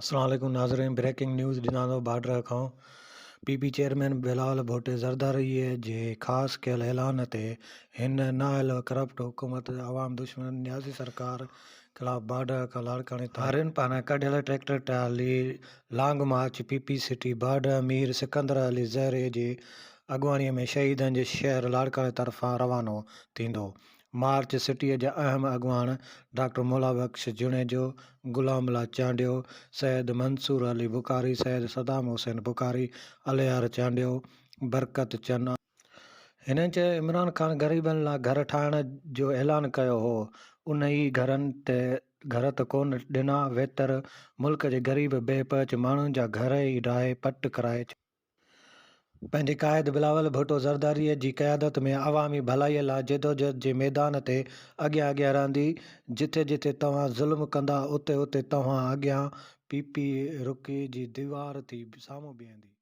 अस्सलाम वालेकुम नाज़रीन। ब्रेकिंग न्यूज़ ॾिना बॉर्डर खां पीपी चेयरमैन बिलावल भुट्टो ज़रदारी जे ख़ासि कयल ऐलान ते हिन नाअहल करप्ट हुकूमत अवाम दुश्मन न्याज़ी सरकार ख़िलाफ़ बॉर्डर खां लाड़काणे हारियुनि पारां कढियल tractor trolley long march PP city border Mir Sikandar Ali ज़हरे जी अॻुवाणीअ में शहीदनि जे शहर लाड़काणे तरफ़ां रवानो थींदो। मार्च सिटीअ जा अहम अॻुवान डॉक्टर मुला बख्श जुनेजो, गुलाम अल्लाह चांडियो, सैयद मंसूर अली बुखारी, सैयद सदाम हुसैन बुखारी, अलियार चांडियो, बरकत चन्ना। हिननि चयो इमरान ख़ान ग़रीबनि लाइ घर ठाहिण जो ऐलान कयो हो, उन ई घर त कोन ॾिना। वेतर मुल्क जे ग़रीब बेपच माण्हुनि जा घर ई ढाहे पट कराए। पंहिंजे क़ाइद बिलावल भुट्टो ज़रदारीअ जी क़यादत में अवामी भलाईअ लाइ जदोजहद जे मैदान ते अॻियां रहंदी। जिथे जिथे तव्हां ज़ुल्म कंदा उते उते तव्हां अॻियां पीपी रुकी जी दीवार थी साम्हूं बीहंदी।